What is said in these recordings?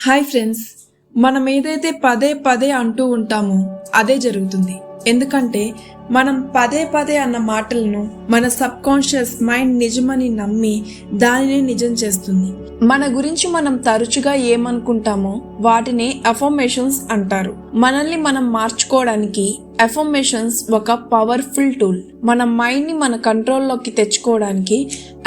Hi friends, మనం ఏదైతే పదే పదే అంటూ ఉంటామో అదే జరుగుతుంది. ఎందుకంటే మనం పదే పదే అన్న మాటలను మన సబ్ కాన్షియస్ మైండ్ నిజమని నమ్మి దానిని నిజం చేస్తుంది. మన గురించి మనం తరచుగా ఏమనుకుంటామో వాటిని అఫర్మేషన్స్ అంటారు. మనల్ని మనం మార్చుకోవడానికి అఫర్మేషన్స్ ఒక పవర్ఫుల్ టూల్. మన మైండ్ ని మన కంట్రోల్లోకి తెచ్చుకోవడానికి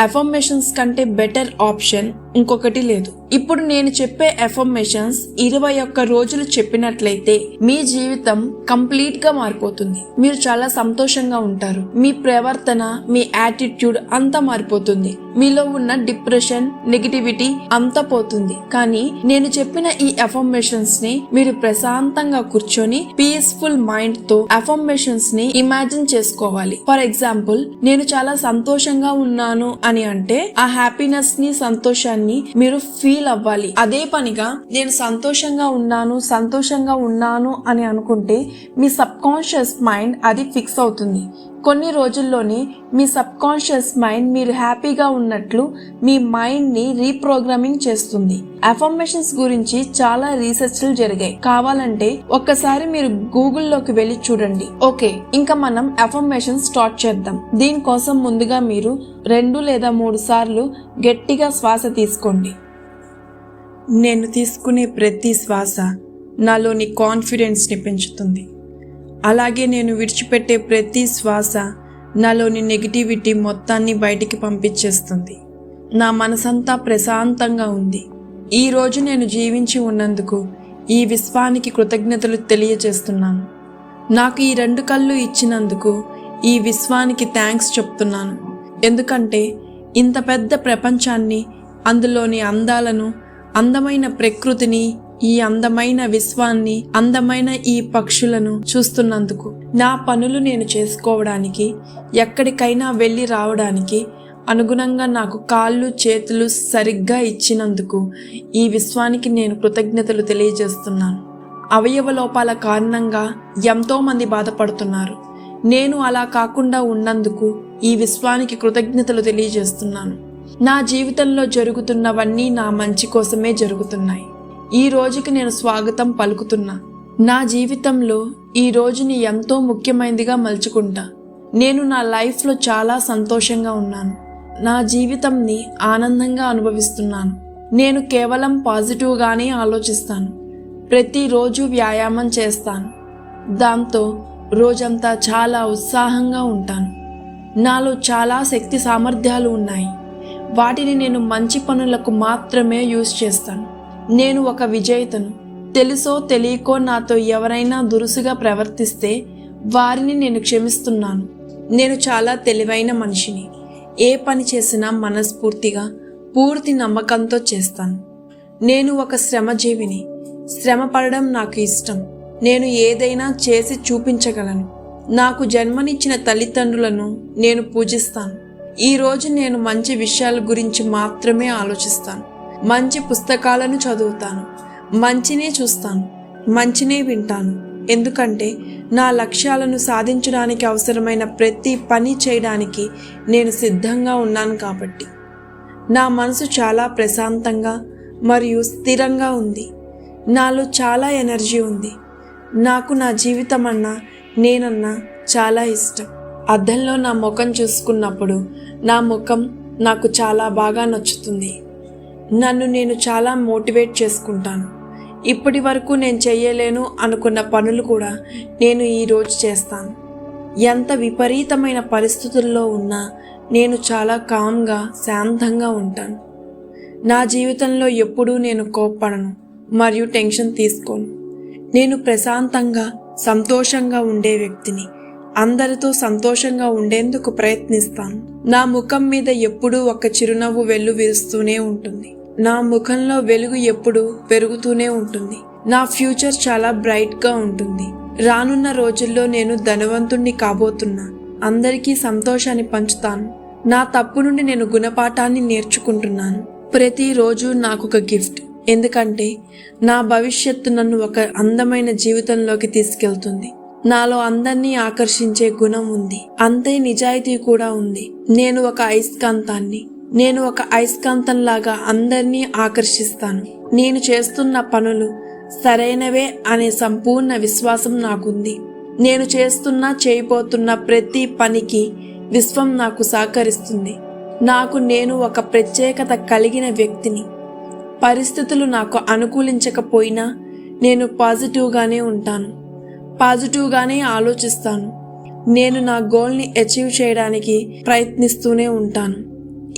అఫర్మేషన్స్ కంటే బెటర్ ఆప్షన్ ఇంకొకటి లేదు. ఇప్పుడు నేను చెప్పే అఫర్మేషన్స్ 21 రోజులు చెప్పినట్లయితే మీ జీవితం కంప్లీట్ గా మారిపోతుంది. మీరు చాలా సంతోషంగా ఉంటారు. మీ ప్రవర్తన, మీ యాటిట్యూడ్ అంతా మారిపోతుంది. మీలో ఉన్న డిప్రెషన్, నెగిటివిటీ అంతా పోతుంది. కానీ నేను చెప్పిన ఈ అఫర్మేషన్స్ ని మీరు ప్రశాంతంగా కూర్చొని పీస్ఫుల్ మైండ్ తో అఫర్మేషన్స్ ని ఇమాజిన్ చేసుకోవాలి. ఫర్ ఎగ్జాంపుల్, నేను చాలా సంతోషంగా ఉన్నాను అని అంటే ఆ హ్యాపీనెస్ ని, సంతోషాన్ని మీరు ఫీల్ అవ్వాలి. అదే పనిగా నేను సంతోషంగా ఉన్నాను అని అనుకుంటే మీ సబ్ కాన్షియస్ మైండ్ అది ఫిక్స్ అవుతుంది. కొన్ని రోజుల్లోనే మీ సబ్ కాన్షియస్ మైండ్ మీరు హ్యాపీగా ఉన్నట్లు మీ మైండ్ ని రీప్రోగ్రామింగ్ చేస్తుంది. అఫర్మేషన్స్ గురించి చాలా రీసెర్చ్లు జరిగాయి. కావాలంటే ఒక్కసారి మీరు గూగుల్లోకి వెళ్ళి చూడండి. ఓకే, ఇంకా మనం అఫర్మేషన్స్ స్టార్ట్ చేద్దాం. దీనికోసం ముందుగా మీరు 2 లేదా 3 సార్లు గట్టిగా శ్వాస తీసుకోండి. నేను తీసుకునే ప్రతి శ్వాస నాలోని కాన్ఫిడెన్స్ ని పెంచుతుంది. అలాగే నేను విడిచిపెట్టే ప్రతి శ్వాస నాలోని నెగిటివిటీ మొత్తాన్ని బయటికి పంపించేస్తుంది. నా మనసంతా ప్రశాంతంగా ఉంది. ఈ రోజు నేను జీవించి ఉన్నందుకు ఈ విశ్వానికి కృతజ్ఞతలు తెలియజేస్తున్నాను. నాకు ఈ 2 కళ్ళు ఇచ్చినందుకు ఈ విశ్వానికి థ్యాంక్స్ చెప్తున్నాను. ఎందుకంటే ఇంత పెద్ద ప్రపంచాన్ని, అందులోని అందాలను, అందమైన ప్రకృతిని, ఈ అందమైన విశ్వాన్ని, అందమైన ఈ పక్షులను చూస్తున్నందుకు, నా పనులు నేను చేసుకోవడానికి, ఎక్కడికైనా వెళ్ళి రావడానికి అనుగుణంగా నాకు కాళ్ళు, చేతులు సరిగ్గా ఇచ్చినందుకు ఈ విశ్వానికి నేను కృతజ్ఞతలు తెలియజేస్తున్నాను. అవయవ లోపాల కారణంగా ఎంతో మంది బాధపడుతున్నారు. నేను అలా కాకుండా ఉన్నందుకు ఈ విశ్వానికి కృతజ్ఞతలు తెలియజేస్తున్నాను. నా జీవితంలో జరుగుతున్నవన్నీ నా మంచి కోసమే జరుగుతున్నాయి. ఈ రోజుకి నేను స్వాగతం పలుకుతున్నా. నా జీవితంలో ఈ రోజుని ఎంతో ముఖ్యమైనదిగా మలుచుకుంటా. నేను నా లైఫ్లో చాలా సంతోషంగా ఉన్నాను. నా జీవితంని ఆనందంగా అనుభవిస్తున్నాను. నేను కేవలం పాజిటివ్గానే ఆలోచిస్తాను. ప్రతిరోజు వ్యాయామం చేస్తాను. దాంతో రోజంతా చాలా ఉత్సాహంగా ఉంటాను. నాలో చాలా శక్తి సామర్థ్యాలు ఉన్నాయి. వాటిని నేను మంచి పనులకు మాత్రమే యూజ్ చేస్తాను. నేను ఒక విజేతను. తెలుసో తెలియకో నాతో ఎవరైనా దురుసుగా ప్రవర్తిస్తే వారిని నేను క్షమిస్తున్నాను. నేను చాలా తెలివైన మనిషిని. ఏ పని చేసినా మనస్ఫూర్తిగా, పూర్తి నమ్మకంతో చేస్తాను. నేను ఒక శ్రమజీవిని. శ్రమ పడడం నాకు ఇష్టం. నేను ఏదైనా చేసి చూపించగలను. నాకు జన్మనిచ్చిన తల్లిదండ్రులను నేను పూజిస్తాను. ఈరోజు నేను మంచి విషయాల గురించి మాత్రమే ఆలోచిస్తాను. మంచి పుస్తకాలను చదువుతాను. మంచినే చూస్తాను. మంచినే వింటాను. ఎందుకంటే నా లక్ష్యాలను సాధించడానికి అవసరమైన ప్రతి పని చేయడానికి నేను సిద్ధంగా ఉన్నాను కాబట్టి. నా మనసు చాలా ప్రశాంతంగా మరియు స్థిరంగా ఉంది. నాలో చాలా ఎనర్జీ ఉంది. నాకు నా జీవితం అన్నా, నేనన్నా చాలా ఇష్టం. అద్దంలో నా ముఖం చూసుకున్నప్పుడు నా ముఖం నాకు చాలా బాగా నచ్చుతుంది. నన్ను నేను చాలా మోటివేట్ చేసుకుంటాను. ఇప్పటి వరకు నేను చేయలేను అనుకున్న పనులు కూడా నేను ఈరోజు చేస్తాను. ఎంత విపరీతమైన పరిస్థితుల్లో ఉన్నా నేను చాలా కామ్గా, శాంతంగా ఉంటాను. నా జీవితంలో ఎప్పుడూ నేను కోప్పడను మరియు టెన్షన్ తీసుకోను. నేను ప్రశాంతంగా, సంతోషంగా ఉండే వ్యక్తిని. అందరితో సంతోషంగా ఉండేందుకు ప్రయత్నిస్తాను. నా ముఖం మీద ఎప్పుడూ ఒక చిరునవ్వు వెల్లువిరుస్తూనే ఉంటుంది. నా ముఖంలో వెలుగు ఎప్పుడూ పెరుగుతూనే ఉంటుంది. నా ఫ్యూచర్ చాలా బ్రైట్గా ఉంటుంది. రానున్న రోజుల్లో నేను ధనవంతుణ్ణి కాబోతున్నా. అందరికీ సంతోషాన్ని పంచుతాను. నా తప్పు నుండి నేను గుణపాఠాన్ని నేర్చుకుంటున్నాను. ప్రతిరోజు నాకు ఒక గిఫ్ట్. ఎందుకంటే నా భవిష్యత్తు నన్ను ఒక అందమైన జీవితంలోకి తీసుకెళ్తుంది. నాలో అందరినీ ఆకర్షించే గుణం ఉంది. అంతే నిజాయితీ కూడా ఉంది. నేను ఒక అయస్కాంతాన్ని. నేను ఒక అయస్కాంతంలాగా అందరినీ ఆకర్షిస్తాను. నేను చేస్తున్న పనులు సరైనవే అనే సంపూర్ణ విశ్వాసం నాకుంది. నేను చేయబోతున్న ప్రతి పనికి విశ్వం నాకు సహకరిస్తుంది. నేను ఒక ప్రత్యేకత కలిగిన వ్యక్తిని. పరిస్థితులు నాకు అనుకూలించకపోయినా నేను పాజిటివ్గానే ఉంటాను. పాజిటివ్గానే ఆలోచిస్తాను. నేను నా గోల్ని అచీవ్ చేయడానికి ప్రయత్నిస్తూనే ఉంటాను.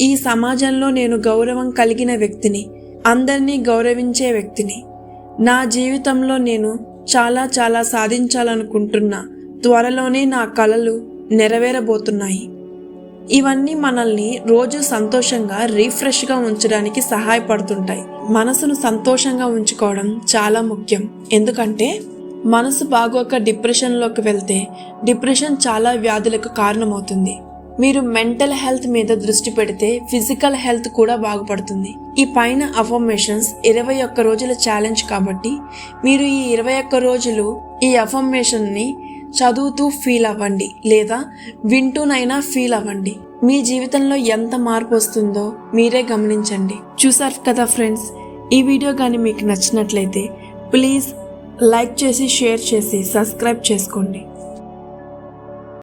ఈ సమాజంలో నేను గౌరవం కలిగిన వ్యక్తిని, అందరినీ గౌరవించే వ్యక్తిని. నా జీవితంలో నేను చాలా సాధించాలనుకుంటున్నా. త్వరలోనే నా కలలు నెరవేరబోతున్నాయి. ఇవన్నీ మనల్ని రోజు సంతోషంగా రిఫ్రెష్గా ఉంచడానికి సహాయపడుతుంటాయి. మనసును సంతోషంగా ఉంచుకోవడం చాలా ముఖ్యం. ఎందుకంటే మనసు బాగోక డిప్రెషన్లోకి వెళ్తే డిప్రెషన్ చాలా వ్యాధులకు కారణమవుతుంది. మీరు మెంటల్ హెల్త్ మీద దృష్టి పెడితే ఫిజికల్ హెల్త్ కూడా బాగుపడుతుంది. ఈ పైన అఫర్మేషన్స్ 21 రోజుల ఛాలెంజ్ కాబట్టి మీరు ఈ 21 రోజులు ఈ అఫర్మేషన్ని చదువుతూ ఫీల్ అవ్వండి, లేదా వింటూనైనా ఫీల్ అవ్వండి. మీ జీవితంలో ఎంత మార్పు వస్తుందో మీరే గమనించండి. చూసారు కదా ఫ్రెండ్స్, ఈ వీడియో కానీ మీకు నచ్చినట్లయితే ప్లీజ్ లైక్ చేసి, షేర్ చేసి, సబ్స్క్రైబ్ చేసుకోండి.